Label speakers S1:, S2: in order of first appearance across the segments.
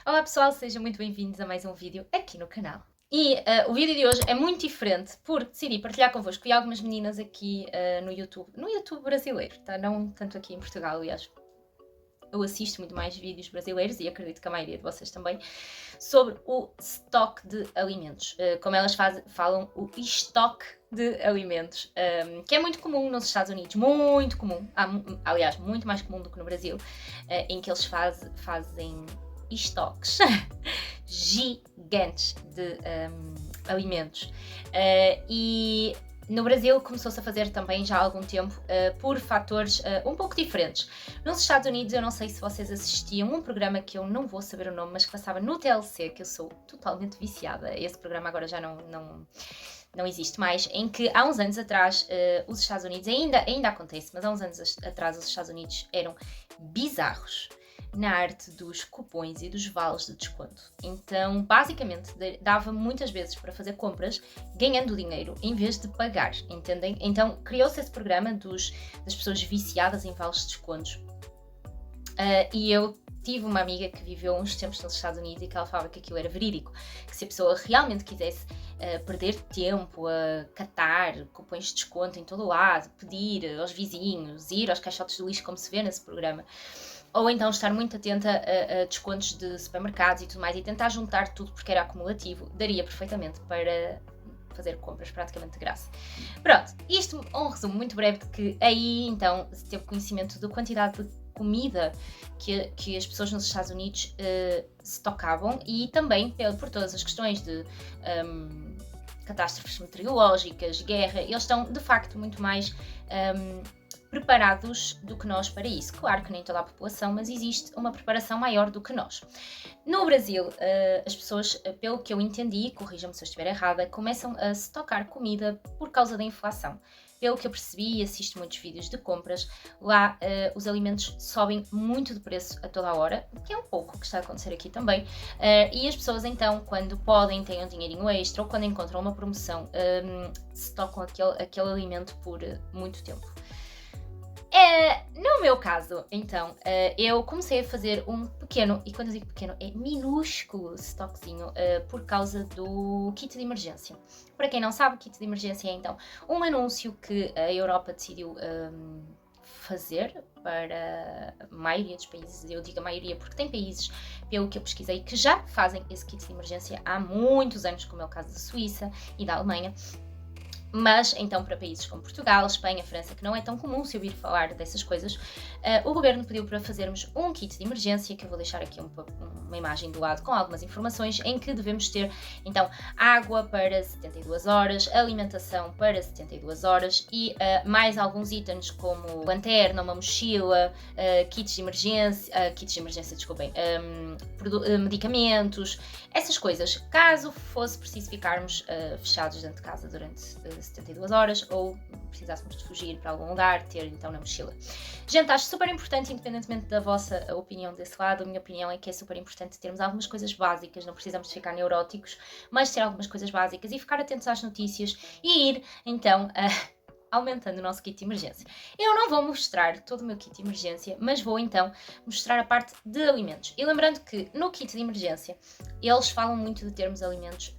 S1: Olá pessoal, sejam muito bem-vindos a mais um vídeo aqui no canal. E o vídeo de hoje é muito diferente porque decidi partilhar convosco e algumas meninas aqui no YouTube brasileiro, tá? Não tanto aqui em Portugal, aliás. Eu assisto muito mais vídeos brasileiros e acredito que a maioria de vocês também, sobre o estoque de alimentos. Como elas falam, o estoque de alimentos, que é muito comum nos Estados Unidos, muito comum, aliás, muito mais comum do que no Brasil, em que eles fazem estoques gigantes de alimentos. E no Brasil começou-se a fazer também já há algum tempo, por fatores um pouco diferentes. Nos Estados Unidos, eu não sei se vocês assistiam um programa que eu não vou saber o nome, mas que passava no TLC, que eu sou totalmente viciada. Esse programa agora já não existe mais, em que há uns anos atrás os Estados Unidos, ainda acontece, mas há uns anos atrás os Estados Unidos eram bizarros na arte dos cupons e dos vales de desconto. Então, basicamente, dava muitas vezes para fazer compras ganhando dinheiro em vez de pagar, entendem? Então, criou-se esse programa das pessoas viciadas em vales de descontos. E eu tive uma amiga que viveu uns tempos nos Estados Unidos e que ela falava que aquilo era verídico, que se a pessoa realmente quisesse perder tempo a catar cupons de desconto em todo o lado, pedir aos vizinhos, ir aos caixotes de lixo como se vê nesse programa, ou então estar muito atenta a descontos de supermercados e tudo mais e tentar juntar tudo porque era acumulativo, daria perfeitamente para fazer compras praticamente de graça. Pronto, isto é um resumo muito breve de que aí então se teve conhecimento da quantidade de comida que as pessoas nos Estados Unidos se tocavam e também por todas as questões de catástrofes meteorológicas, guerra, eles estão de facto muito mais preparados do que nós para isso. Claro que nem toda a população, mas existe uma preparação maior do que nós. No Brasil, as pessoas, pelo que eu entendi, corrijam-me se eu estiver errada, começam a estocar comida por causa da inflação. Pelo que eu percebi e assisto muitos vídeos de compras, lá os alimentos sobem muito de preço a toda a hora, que é um pouco o que está a acontecer aqui também, e as pessoas então, quando podem, têm um dinheirinho extra ou quando encontram uma promoção, estocam aquele alimento por muito tempo. No meu caso, então, eu comecei a fazer um pequeno, e quando eu digo pequeno, é minúsculo estoquezinho, por causa do kit de emergência. Para quem não sabe, o kit de emergência é então um anúncio que a Europa decidiu fazer para a maioria dos países. Eu digo a maioria porque tem países, pelo que eu pesquisei, que já fazem esse kit de emergência há muitos anos, como é o caso da Suíça e da Alemanha. Mas, então, para países como Portugal, Espanha, França, que não é tão comum se ouvir falar dessas coisas, o governo pediu para fazermos um kit de emergência, que eu vou deixar aqui uma imagem do lado com algumas informações, em que devemos ter, então, água para 72 horas, alimentação para 72 horas e mais alguns itens como lanterna, uma mochila, kits de emergência, desculpem, medicamentos, essas coisas, caso fosse preciso ficarmos fechados dentro de casa durante 72 horas ou precisássemos de fugir para algum lugar, ter então na mochila. Gente, acho super importante, independentemente da vossa opinião desse lado, a minha opinião é que é super importante termos algumas coisas básicas, não precisamos de ficar neuróticos, mas ter algumas coisas básicas e ficar atentos às notícias e ir então aumentando o nosso kit de emergência. Eu não vou mostrar todo o meu kit de emergência, mas vou então mostrar a parte de alimentos. E lembrando que no kit de emergência eles falam muito de termos alimentos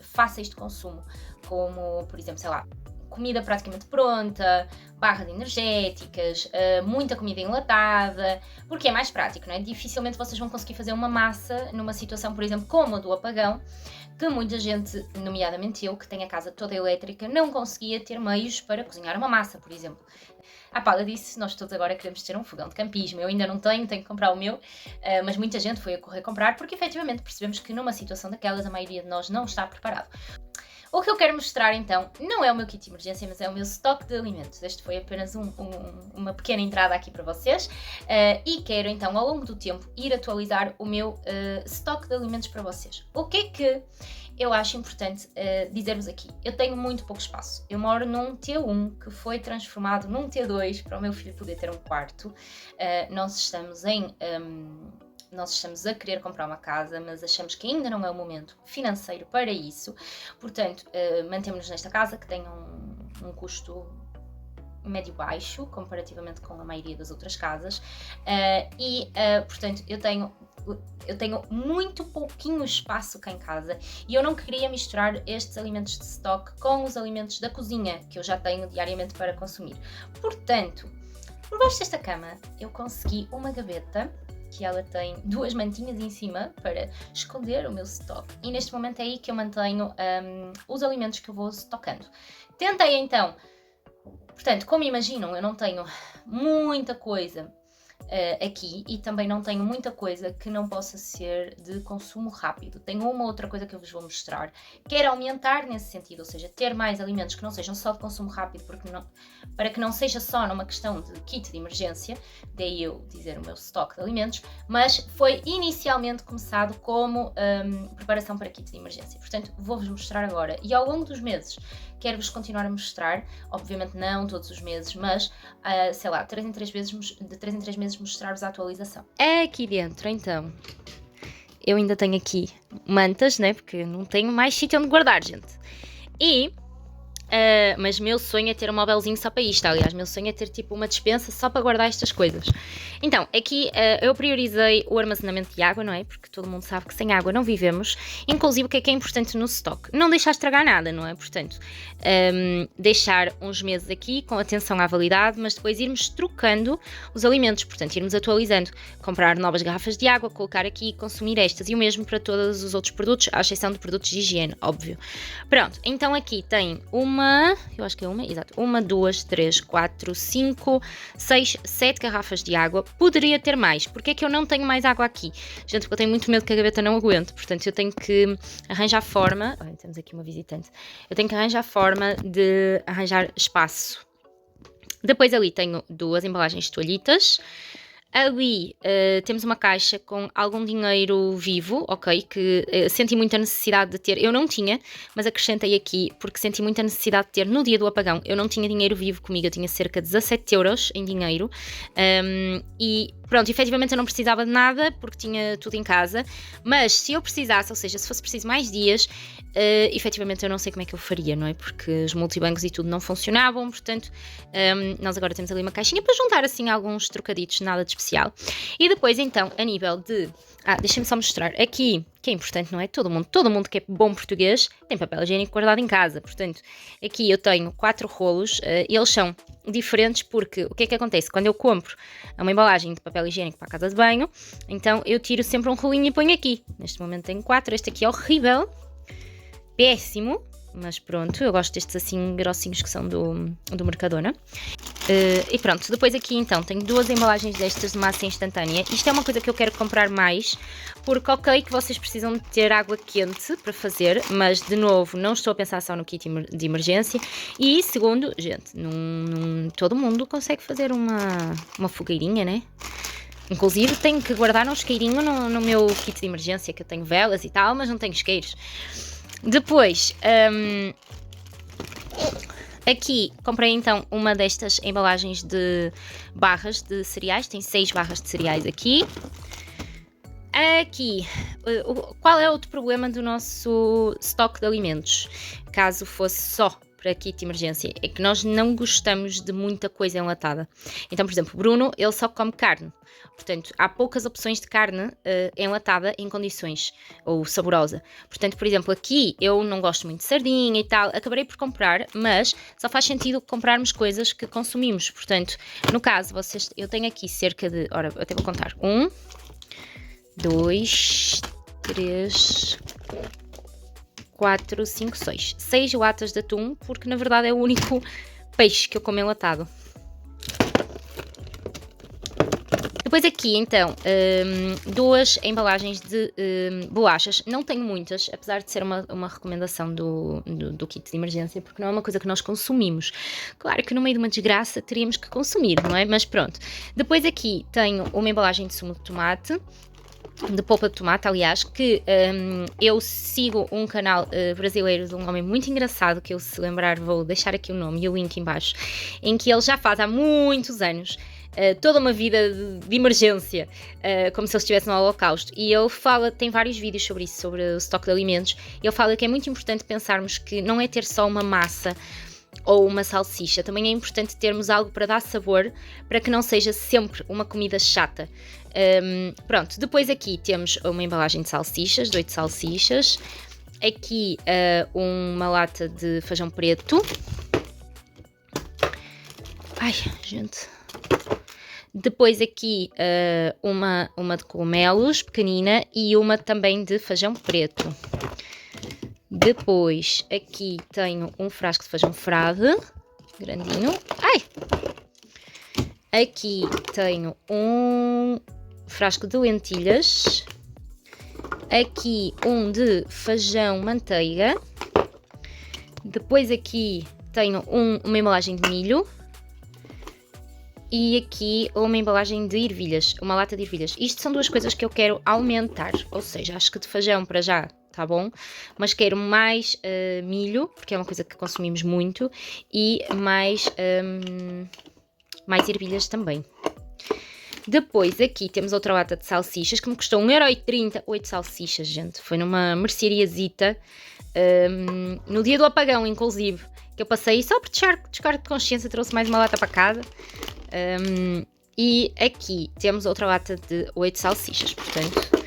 S1: fáceis de consumo, como, por exemplo, sei lá, comida praticamente pronta, barra de energéticas, muita comida enlatada, porque é mais prático, não é? Dificilmente vocês vão conseguir fazer uma massa numa situação, por exemplo, como a do apagão, que muita gente, nomeadamente eu, que tenho a casa toda elétrica, não conseguia ter meios para cozinhar uma massa, por exemplo. À pala disso, nós todos agora queremos ter um fogão de campismo. Eu ainda não tenho que comprar o meu, mas muita gente foi a correr comprar, porque efetivamente percebemos que numa situação daquelas a maioria de nós não está preparado. O que eu quero mostrar então não é o meu kit de emergência, mas é o meu estoque de alimentos. Este foi apenas uma pequena entrada aqui para vocês e quero então ao longo do tempo ir atualizar o meu estoque de alimentos para vocês. O que é que eu acho importante dizer-vos aqui? Eu tenho muito pouco espaço. Eu moro num T1 que foi transformado num T2 para o meu filho poder ter um quarto. Nós estamos a querer comprar uma casa, mas achamos que ainda não é o momento financeiro para isso. Portanto, mantemos-nos nesta casa que tem um custo médio-baixo, comparativamente com a maioria das outras casas. Portanto, eu tenho eu tenho muito pouquinho espaço cá em casa e eu não queria misturar estes alimentos de stock com os alimentos da cozinha que eu já tenho diariamente para consumir. Portanto, por baixo desta cama eu consegui uma gaveta que ela tem 2 mantinhas em cima para esconder o meu stock e neste momento é aí que eu mantenho os alimentos que eu vou stocando. Tentei então, portanto, como imaginam, eu não tenho muita coisa aqui e também não tenho muita coisa que não possa ser de consumo rápido. Tenho uma outra coisa que eu vos vou mostrar. Quero aumentar nesse sentido, ou seja, ter mais alimentos que não sejam só de consumo rápido, para que não seja só numa questão de kit de emergência, daí eu dizer o meu estoque de alimentos, mas foi inicialmente começado como preparação para kit de emergência. Portanto, vou-vos mostrar agora e ao longo dos meses quero-vos continuar a mostrar, obviamente não todos os meses, mas sei lá, de 3 em 3 meses mostrar-vos a atualização. Aqui dentro, então, eu ainda tenho aqui mantas, né? Porque não tenho mais sítio onde guardar, gente. Mas meu sonho é ter um móvelzinho só para isto. Aliás, meu sonho é ter tipo uma despensa só para guardar estas coisas. Então, aqui eu priorizei o armazenamento de água, não é? Porque todo mundo sabe que sem água não vivemos. Inclusive, o que é importante no stock? Não deixar estragar nada, não é? Portanto, deixar uns meses aqui com atenção à validade, mas depois irmos trocando os alimentos. Portanto, irmos atualizando. Comprar novas garrafas de água, colocar aqui e consumir estas. E o mesmo para todos os outros produtos, à exceção de produtos de higiene, óbvio. Pronto, então aqui tem eu acho que é exato, 1, 2, 3, 4, 5, 6, 7 garrafas de água. Poderia ter mais. Porque é que eu não tenho mais água aqui? Gente, porque eu tenho muito medo que a gaveta não aguente. Portanto, eu tenho que arranjar forma. Olha, temos aqui uma visitante. Eu tenho que arranjar forma de arranjar espaço. Depois ali tenho 2 embalagens de toalhitas. Ali temos uma caixa com algum dinheiro vivo, ok, que senti muita necessidade de ter. Eu não tinha, mas acrescentei aqui porque senti muita necessidade de ter no dia do apagão. Eu não tinha dinheiro vivo comigo, eu tinha cerca de 17 euros em dinheiro e pronto, efetivamente eu não precisava de nada porque tinha tudo em casa, mas se eu precisasse, ou seja, se fosse preciso mais dias, efetivamente eu não sei como é que eu faria, não é? Porque os multibancos e tudo não funcionavam, portanto nós agora temos ali uma caixinha para juntar assim alguns trocaditos, nada de especial. E depois então, a nível de... deixa-me só mostrar aqui, que é importante, não é? Todo mundo que é bom português tem papel higiênico guardado em casa, portanto, aqui eu tenho 4 rolos, e eles são diferentes porque o que é que acontece? Quando eu compro uma embalagem de papel higiênico para a casa de banho, então eu tiro sempre um rolinho e ponho aqui. Neste momento tenho 4, este aqui é horrível, péssimo, mas pronto, eu gosto destes assim grossinhos que são do Mercadona. E pronto, depois aqui então tenho 2 embalagens destas de massa instantânea. Isto é uma coisa que eu quero comprar mais, porque ok que vocês precisam de ter água quente para fazer, mas de novo não estou a pensar só no kit de emergência. E segundo, gente, todo mundo consegue fazer uma fogueirinha, né? Inclusive tenho que guardar um isqueirinho no meu kit de emergência, que eu tenho velas e tal, mas não tenho isqueiros. Depois, aqui comprei então uma destas embalagens de barras de cereais, tem 6 barras de cereais aqui. Aqui, qual é outro problema do nosso estoque de alimentos? Caso fosse só para kit de emergência, é que nós não gostamos de muita coisa enlatada. Então, por exemplo, o Bruno, ele só come carne. Portanto, há poucas opções de carne enlatada em condições, ou saborosa. Portanto, por exemplo, aqui eu não gosto muito de sardinha e tal, acabarei por comprar, mas só faz sentido comprarmos coisas que consumimos. Portanto, no caso, eu tenho aqui cerca de, ora, eu até vou contar, 1, 2, 3, 4, 5, 6 latas de atum, porque na verdade é o único peixe que eu como enlatado. Depois aqui, então, 2 embalagens de bolachas. Não tenho muitas, apesar de ser uma recomendação do kit de emergência, porque não é uma coisa que nós consumimos. Claro que no meio de uma desgraça teríamos que consumir, não é? Mas pronto. Depois aqui tenho uma embalagem de sumo de tomate, de polpa de tomate, aliás, que eu sigo um canal brasileiro de um homem muito engraçado, que eu, se lembrar, vou deixar aqui o nome e o link em baixo, em que ele já faz há muitos anos toda uma vida de emergência, como se ele estivesse no Holocausto, e ele tem vários vídeos sobre isso, sobre o estoque de alimentos, e ele fala que é muito importante pensarmos que não é ter só uma massa ou uma salsicha. Também é importante termos algo para dar sabor, para que não seja sempre uma comida chata. Pronto, depois aqui temos uma embalagem de salsichas, de 8 salsichas. Aqui uma lata de feijão preto. Ai, gente. Depois aqui uma de cogumelos, pequenina, e uma também de feijão preto. Depois aqui tenho um frasco de feijão frade, grandinho. Ai! Aqui tenho um frasco de lentilhas. Aqui um de feijão manteiga. Depois aqui tenho uma embalagem de milho. E aqui uma embalagem de ervilhas, uma lata de ervilhas. Isto são duas coisas que eu quero aumentar, ou seja, acho que de feijão para já tá bom, mas quero mais milho, porque é uma coisa que consumimos muito, e mais ervilhas também. Depois aqui temos outra lata de salsichas que me custou 1,30€, 8 salsichas, gente. Foi numa merceariazita, no dia do apagão, inclusive, que eu passei só por descargo de consciência, trouxe mais uma lata para casa. E aqui temos outra lata de 8 salsichas, portanto.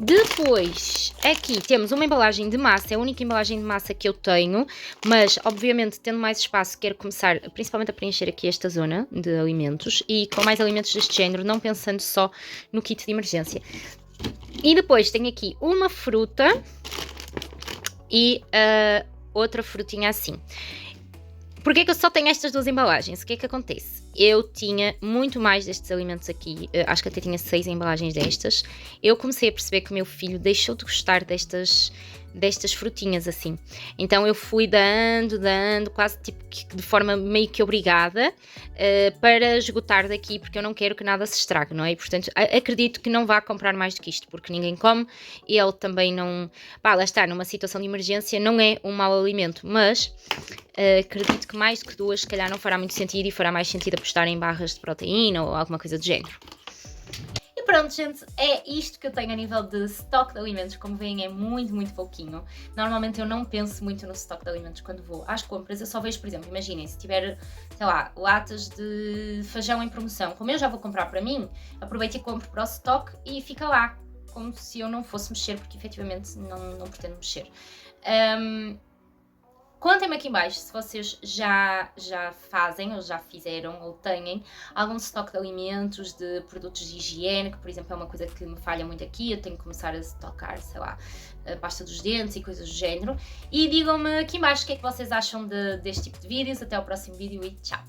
S1: Depois, aqui temos uma embalagem de massa, é a única embalagem de massa que eu tenho, mas obviamente tendo mais espaço quero começar principalmente a preencher aqui esta zona de alimentos e com mais alimentos deste género, não pensando só no kit de emergência. E depois tenho aqui uma fruta e outra frutinha assim. Porquê que eu só tenho estas duas embalagens? O que é que acontece? Eu tinha muito mais destes alimentos aqui, acho que até tinha 6 embalagens destas. Eu comecei a perceber que o meu filho deixou de gostar destas frutinhas assim. Então eu fui dando, quase tipo de forma meio que obrigada, para esgotar daqui, porque eu não quero que nada se estrague, não é? E, portanto, acredito que não vá comprar mais do que isto, porque ninguém come, e ele também não... Pá, lá está, numa situação de emergência não é um mau alimento, mas acredito que mais do que duas, se calhar não fará muito sentido e fará mais sentido apostar em barras de proteína ou alguma coisa do género. E pronto, gente, é isto que eu tenho a nível de estoque de alimentos. Como veem, é muito, muito pouquinho. Normalmente eu não penso muito no estoque de alimentos quando vou às compras. Eu só vejo, por exemplo, imaginem, se tiver, sei lá, latas de feijão em promoção. Como eu já vou comprar para mim, aproveito e compro para o estoque e fica lá, como se eu não fosse mexer, porque efetivamente não pretendo mexer. Contem-me aqui em baixo se vocês já fazem ou já fizeram ou têm algum estoque de alimentos, de produtos de higiene, que por exemplo é uma coisa que me falha muito aqui. Eu tenho que começar a estocar, sei lá, a pasta dos dentes e coisas do género. E digam-me aqui em baixo o que é que vocês acham deste tipo de vídeos. Até ao próximo vídeo e tchau!